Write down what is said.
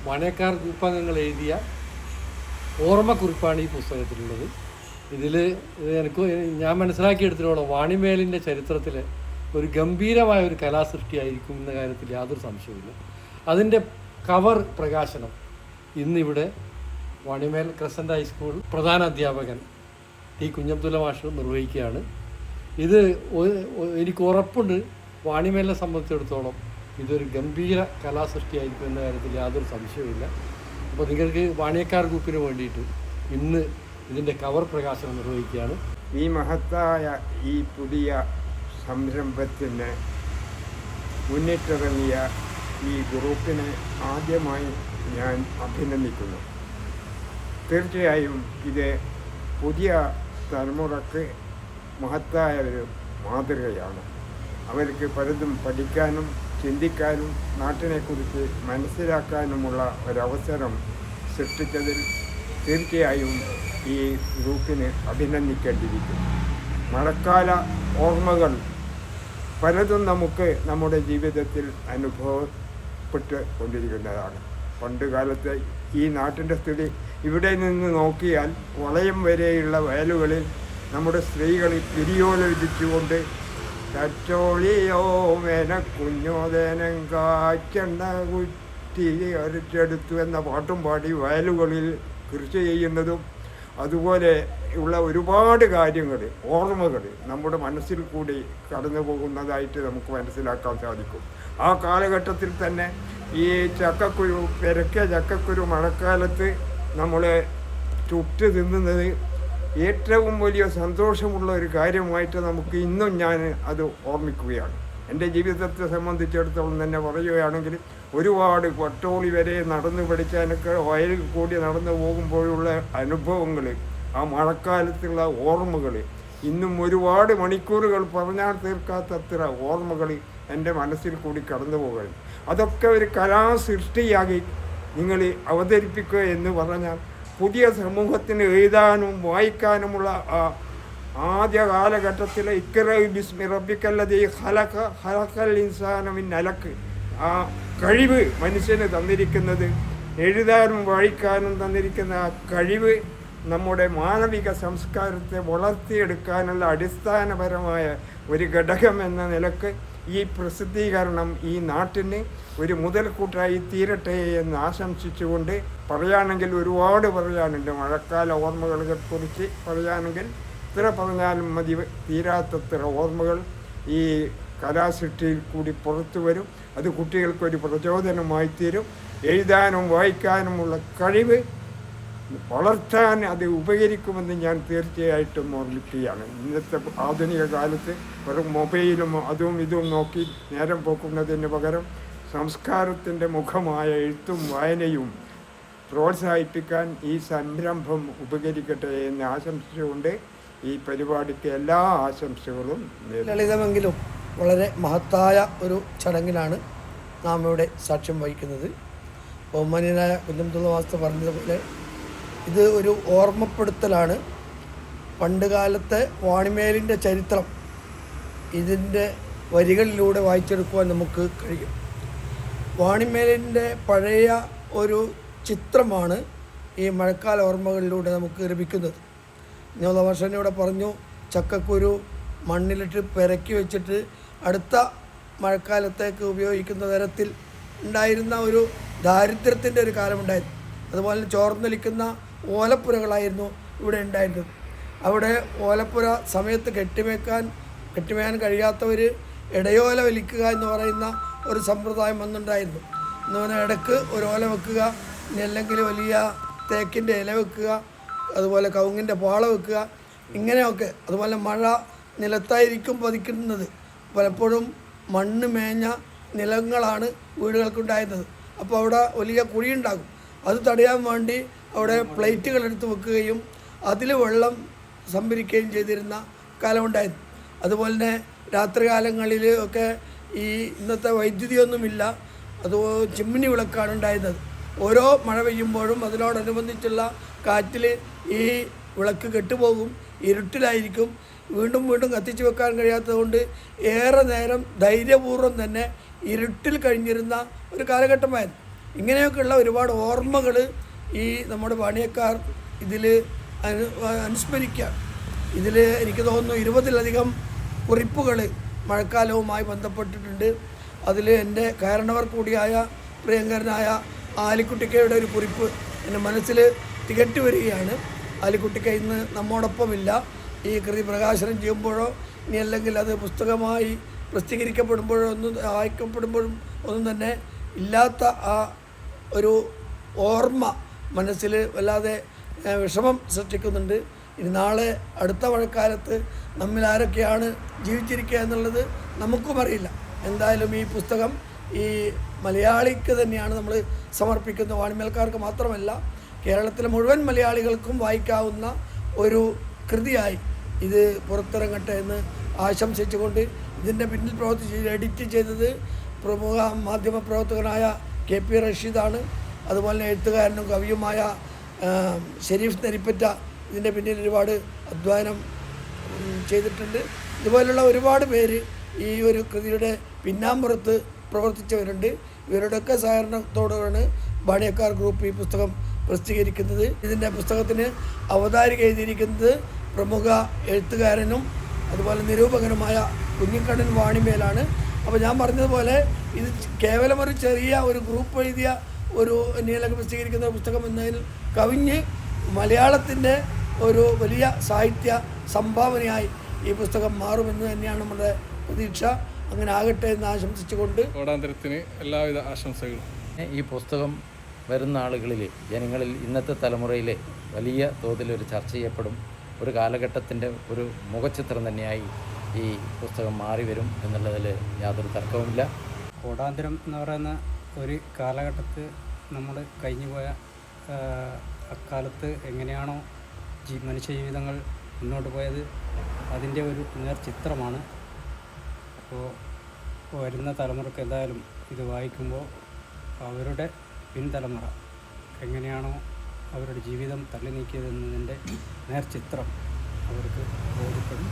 വാണിയക്കാർ ഗ്രൂപ്പാംഗങ്ങൾ എഴുതിയ ഓർമ്മക്കുറിപ്പാണ് ഈ പുസ്തകത്തിലുള്ളത്. ഇതിൽ ഞാൻ മനസ്സിലാക്കിയെടുത്തിട്ടുള്ള വാണിമേലിൻ്റെ ചരിത്രത്തിലെ ഒരു ഗംഭീരമായ ഒരു കലാസൃഷ്ടിയായിരിക്കും എന്ന കാര്യത്തിൽ യാതൊരു സംശയവുമില്ല. അതിൻ്റെ കവർ പ്രകാശനം ഇന്നിവിടെ വാണിമേൽ ക്രസൻ്റ് ഹൈസ്കൂൾ പ്രധാന അധ്യാപകൻ ടി കുഞ്ഞബ്ദുള്ള മാഷ് നിർവഹിക്കുകയാണ്. ഇത് എനിക്ക് ഉറപ്പുണ്ട്, വാണിമേലിനെ സംബന്ധിച്ചിടത്തോളം ഇതൊരു ഗംഭീര കലാസൃഷ്ടിയായിരിക്കും എന്ന കാര്യത്തിൽ യാതൊരു സംശയവുമില്ല. അപ്പോൾ നിങ്ങൾക്ക് വാണിയക്കാർ ഗ്രൂപ്പിന് വേണ്ടിയിട്ട് ഇന്ന് ഇതിൻ്റെ കവർ പ്രകാശനം നിർവഹിക്കുകയാണ്. ഈ മഹത്തായ ഈ പുതിയ സംരംഭത്തിന് മുന്നിട്ടിറങ്ങിയ ഈ ഗ്രൂപ്പിനെ ആദ്യമായി ഞാൻ അഭിനന്ദിക്കുന്നു. തീർച്ചയായും ഇത് പുതിയ തലമുറക്ക് മഹത്തായ ഒരു മാതൃകയാണ്. അവർക്ക് പലതും പഠിക്കാനും ചിന്തിക്കാനും നാട്ടിനെക്കുറിച്ച് മനസ്സിലാക്കാനുമുള്ള ഒരവസരം സൃഷ്ടിച്ചതിൽ തീർച്ചയായും ഈ ഗ്രൂപ്പിന് അഭിനന്ദിക്കേണ്ടിയിരിക്കുന്നു. മഴക്കാല ഓർമ്മകൾ പലതും നമുക്ക് നമ്മുടെ ജീവിതത്തിൽ അനുഭവപ്പെട്ട് കൊണ്ടിരിക്കുന്നതാണ്. പണ്ട് കാലത്തെ ഈ നാട്ടിൻ്റെ സ്ഥിതി ഇവിടെ നിന്ന് നോക്കിയാൽ വളയം വരെയുള്ള വയലുകളിൽ നമ്മുടെ സ്ത്രീകൾ പിരിയോല വിധിച്ചുകൊണ്ട് ചച്ചോളിയോ മേന കുഞ്ഞോദേനം കാച്ചെണ്ണ കുറ്റി അരച്ചെടുത്തു എന്ന പാട്ടും പാടി വയലുകളിൽ കൃഷി ചെയ്യുന്നതും അതുപോലെ ഉള്ള ഒരുപാട് കാര്യങ്ങൾ, ഓർമ്മകൾ നമ്മുടെ മനസ്സിൽ കൂടി കടന്നു പോകുന്നതായിട്ട് നമുക്ക് മനസ്സിലാക്കാൻ സാധിക്കും. ആ കാലഘട്ടത്തിൽ തന്നെ ഈ ചക്കക്കുരു, പെരക്കിയ ചക്കക്കുരു മഴക്കാലത്ത് നമ്മളെ ചുട്ട് തിന്നുന്നത് ഏറ്റവും വലിയ സന്തോഷമുള്ള ഒരു കാര്യമായിട്ട് നമുക്ക് ഇന്നും ഞാൻ അത് ഓർമ്മിക്കുകയാണ്. എൻ്റെ ജീവിതത്തെ സംബന്ധിച്ചിടത്തോളം തന്നെ പറയുകയാണെങ്കിൽ ഒരുപാട് പട്ടോളി വരെ നടന്നു പഠിക്കാനൊക്കെ വയലിൽ കൂടി നടന്നു പോകുമ്പോഴുള്ള അനുഭവങ്ങൾ, ആ മഴക്കാലത്തുള്ള ഓർമ്മകൾ, ഇന്നും ഒരുപാട് മണിക്കൂറുകൾ പറഞ്ഞാൽ തീർക്കാത്തത്ര ഓർമ്മകൾ എൻ്റെ മനസ്സിൽ കൂടി കടന്നു പോകുകയാണ്. അതൊക്കെ ഒരു കലാസൃഷ്ടിയാക്കി നിങ്ങൾ അവതരിപ്പിക്കുക എന്ന് പറഞ്ഞാൽ പുതിയ സമൂഹത്തിന് എഴുതാനും വായിക്കാനുമുള്ള ആദ്യ കാലഘട്ടത്തിലെ ഇക്റ ബിസ്മി റബ്ബിക്കല്ലദീ ഖലഖൽ ഇൻസാന മിൻ അലഖ്, ആ കഴിവ് മനുഷ്യന് തന്നിരിക്കുന്നത്, എഴുതാനും വായിക്കാനും തന്നിരിക്കുന്ന ആ കഴിവ് നമ്മുടെ മാനവിക സംസ്കാരത്തെ വളർത്തിയെടുക്കാനുള്ള അടിസ്ഥാനപരമായ ഒരു ഘടകം എന്ന നിലക്ക് ഈ പ്രസിദ്ധീകരണം ഈ നാട്ടിന് ഒരു മുതൽക്കൂട്ടായി തീരട്ടെ എന്ന് ആശംസിച്ചുകൊണ്ട്, പറയുകയാണെങ്കിൽ ഒരുപാട് പറയാനുണ്ട്. മഴക്കാല ഓർമ്മകളെക്കുറിച്ച് പറയുകയാണെങ്കിൽ ഇത്ര പറഞ്ഞാലും മതി തീരാത്തത്ര ഓർമ്മകൾ ഈ കലാസൃഷ്ടിയിൽ കൂടി പുറത്തു വരും. അത് കുട്ടികൾക്കൊരു പ്രചോദനമായി തീരും. എഴുതാനും വായിക്കാനുമുള്ള കഴിവ് വളർത്താൻ അത് ഉപകരിക്കുമെന്ന് ഞാൻ തീർച്ചയായിട്ടും ഓർമ്മിക്കുകയാണ്. ഇന്നത്തെ ആധുനിക കാലത്ത് വെറും മൊബൈലും അതും ഇതും നോക്കി നേരം പോക്കുന്നതിന് പകരം സംസ്കാരത്തിൻ്റെ മുഖമായ എഴുത്തും വായനയും പ്രോത്സാഹിപ്പിക്കാൻ ഈ സംരംഭം ഉപകരിക്കട്ടെ എന്ന് ആശംസിച്ചുകൊണ്ട് ഈ പരിപാടിക്ക് എല്ലാ ആശംസകളും. ലളിതമെങ്കിലും വളരെ മഹത്തായ ഒരു ചടങ്ങിലാണ് നാം ഇവിടെ സാക്ഷ്യം വഹിക്കുന്നത്. ബഹുമാന്യനായ കുഞ്ഞബ്ദുള്ള മാസ്റ്റർ പറഞ്ഞതുപോലെ ഇത് ഒരു ഓർമ്മപ്പെടുത്തലാണ്. പണ്ട് കാലത്തെ വാണിമേലിൻ്റെ ചരിത്രം ഇതിൻ്റെ വരികളിലൂടെ വായിച്ചെടുക്കുവാൻ നമുക്ക് കഴിയും. വാണിമേലിൻ്റെ പഴയ ഒരു ചിത്രമാണ് ഈ മഴക്കാല ഓർമ്മകളിലൂടെ നമുക്ക് ലഭിക്കുന്നത്. വർഷനിവിടെ പറഞ്ഞു, ചക്കക്കുരു മണ്ണിലിട്ട് പെരക്കി വെച്ചിട്ട് അടുത്ത മഴക്കാലത്തേക്ക് ഉപയോഗിക്കുന്ന തരത്തിൽ ഉണ്ടായിരുന്ന ഒരു ദാരിദ്ര്യത്തിൻ്റെ ഒരു കാലമുണ്ടായിരുന്നു. അതുപോലെ ചോർന്നൊലിക്കുന്ന ഓലപ്പുരകളായിരുന്നു ഇവിടെ ഉണ്ടായിരുന്നത്. അവിടെ ഓലപ്പുര സമയത്ത് കെട്ടിമേയാൻ കഴിയാത്തവർ ഇടയോല വലിക്കുക എന്ന് പറയുന്ന ഒരു സമ്പ്രദായം വന്നിട്ടുണ്ടായിരുന്നു. എന്ന് പറഞ്ഞാൽ ഇടയ്ക്ക് ഒരു ഓല വെക്കുക, അല്ലെങ്കിൽ വലിയ തേക്കിൻ്റെ ഇല വെക്കുക, അതുപോലെ കവുങ്ങിൻ്റെ പാള വെക്കുക, ഇങ്ങനെയൊക്കെ. അതുപോലെ മഴ നിലത്തായിരിക്കും പതിക്കുന്നത്. പലപ്പോഴും മണ്ണ് മേഞ്ഞ നിലങ്ങളാണ് വീടുകൾക്കുണ്ടായിരുന്നത്. അപ്പോൾ അവിടെ വലിയ കുഴിയുണ്ടാകും. അത് തടയാൻ വേണ്ടി അവിടെ പ്ലേറ്റുകൾ എടുത്ത് വെക്കുകയും അതിൽ വെള്ളം സംഭരിക്കുകയും ചെയ്തിരുന്ന കാലമുണ്ടായിരുന്നു. അതുപോലെ തന്നെ രാത്രികാലങ്ങളിൽ ഒക്കെ ഈ ഇന്നത്തെ വൈദ്യുതിയൊന്നുമില്ല, അത് ചിമ്മിനി വിളക്കാണ് ഉണ്ടായിരുന്നത്. ഓരോ മഴ പെയ്യുമ്പോഴും അതിനോടനുബന്ധിച്ചുള്ള കാറ്റിൽ ഈ വിളക്ക് കെട്ടുപോകും, ഇരുട്ടിലായിരിക്കും. വീണ്ടും വീണ്ടും കത്തിച്ച് വെക്കാൻ കഴിയാത്തതുകൊണ്ട് ഏറെ നേരം ധൈര്യപൂർവ്വം തന്നെ ഇരുട്ടിൽ കഴിഞ്ഞിരുന്ന ഒരു കാലഘട്ടമായിരുന്നു. ഇങ്ങനെയൊക്കെയുള്ള ഒരുപാട് ഓർമ്മകൾ ഈ നമ്മുടെ വാണിയക്കാർ ഇതിൽ അനുസ്മരിക്കുക. ഇതിൽ എനിക്ക് തോന്നുന്നു 20-ലധികം കുറിപ്പുകൾ മഴക്കാലവുമായി ബന്ധപ്പെട്ടിട്ടുണ്ട്. അതിൽ എൻ്റെ കാരണവർ കൂടിയായ പ്രിയങ്കരനായ ആലിക്കുട്ടിക്കയുടെ ഒരു കുറിപ്പ് എൻ്റെ മനസ്സിൽ തികട്ടി വരികയാണ്. ആലിക്കുട്ടിക്ക ഇന്ന് നമ്മോടൊപ്പമില്ല. ഈ കൃതി പ്രകാശനം ചെയ്യുമ്പോഴോ ഇനി അല്ലെങ്കിൽ അത് പുസ്തകമായി പ്രസിദ്ധീകരിക്കപ്പെടുമ്പോഴോ വായിക്കപ്പെടുമ്പോഴും ഒന്നും തന്നെ ഇല്ലാത്ത ആ ഒരു ഓർമ്മ മനസ്സിൽ വല്ലാതെ വിഷമം സൃഷ്ടിക്കുന്നുണ്ട്. ഇനി നാളെ അടുത്ത മഴക്കാലത്ത് നമ്മിൽ ആരൊക്കെയാണ് ജീവിച്ചിരിക്കുക എന്നുള്ളത് നമുക്കും അറിയില്ല. എന്തായാലും ഈ പുസ്തകം ഈ മലയാളിക്ക് തന്നെയാണ് നമ്മൾ സമർപ്പിക്കുന്നത്. വാണിമേൽക്കാർക്ക് മാത്രമല്ല, കേരളത്തിലെ മുഴുവൻ മലയാളികൾക്കും വായിക്കാവുന്ന ഒരു കൃതിയായി ഇത് പുറത്തിറങ്ങട്ടെ എന്ന് ആശംസിച്ചുകൊണ്ട് ഇതിൻ്റെ പിന്നിൽ പ്രവർത്തിച്ച് എഡിറ്റ് ചെയ്തത് പ്രമുഖ മാധ്യമ പ്രവർത്തകനായ KP റഷീദാണ്. അതുപോലെ എഴുത്തുകാരനും കവിയുമായ ഷെരീഫ് നരിപ്പറ്റ ഇതിൻ്റെ പിന്നിൽ ഒരുപാട് അധ്വാനം ചെയ്തിട്ടുണ്ട്. ഇതുപോലുള്ള ഒരുപാട് പേര് ഈ ഒരു കൃതിയുടെ പിന്നാമ്പുറത്ത് പ്രവർത്തിച്ചവരുണ്ട്. ഇവരുടെയൊക്കെ സഹകരണത്തോടാണ് വാണിയക്കാർ ഗ്രൂപ്പ് ഈ പുസ്തകം പ്രസിദ്ധീകരിക്കുന്നത്. ഇതിൻ്റെ പുസ്തകത്തിന് അവതാരിക എഴുതിയിരിക്കുന്നത് പ്രമുഖ എഴുത്തുകാരനും അതുപോലെ നിരൂപകനുമായ കുഞ്ഞിക്കണ്ണൻ വാണിമേലാണ്. അപ്പോൾ ഞാൻ പറഞ്ഞതുപോലെ ഇത് കേവലം ഒരു ചെറിയ ഒരു ഗ്രൂപ്പ് എഴുതിയ ഒരു നീലക പ്രസിദ്ധീകരിക്കുന്ന പുസ്തകം എന്നതിൽ കവിഞ്ഞ് മലയാളത്തിൻ്റെ ഒരു വലിയ സാഹിത്യ സംഭാവനയായി ഈ പുസ്തകം മാറുമെന്ന് തന്നെയാണ് നമ്മുടെ പ്രതീക്ഷ. അങ്ങനെ ആകട്ടെ എന്ന് ആശംസിച്ചുകൊണ്ട് ഓടാന്തരത്തിന് എല്ലാവിധ ആശംസകളും. ഈ പുസ്തകം വരുന്ന ആളുകളിൽ, ജനങ്ങളിൽ, ഇന്നത്തെ തലമുറയിൽ വലിയ തോതിലൊരു ചർച്ച ചെയ്യപ്പെടും. ഒരു കാലഘട്ടത്തിൻ്റെ ഒരു മുഖചിത്രം തന്നെയായി ഈ പുസ്തകം മാറി വരും എന്നുള്ളതിൽ യാതൊരു തർക്കവുമില്ല. ഓടാന്തരം എന്ന് പറയുന്ന ഒരു കാലഘട്ടത്ത് നമ്മൾ കഴിഞ്ഞുപോയ അക്കാലത്ത് എങ്ങനെയാണോ മനുഷ്യ ജീവിതങ്ങൾ മുന്നോട്ട് പോയത് അതിൻ്റെ ഒരു നേർചിത്രമാണ്. അപ്പോൾ വരുന്ന തലമുറക്ക് എന്തായാലും ഇത് വായിക്കുമ്പോൾ അവരുടെ പിൻതലമുറ എങ്ങനെയാണോ അവരുടെ ജീവിതം തള്ളി നീക്കിയതെന്നതിൻ്റെ നേർചിത്രം അവർക്ക് ബോധ്യപ്പെടും.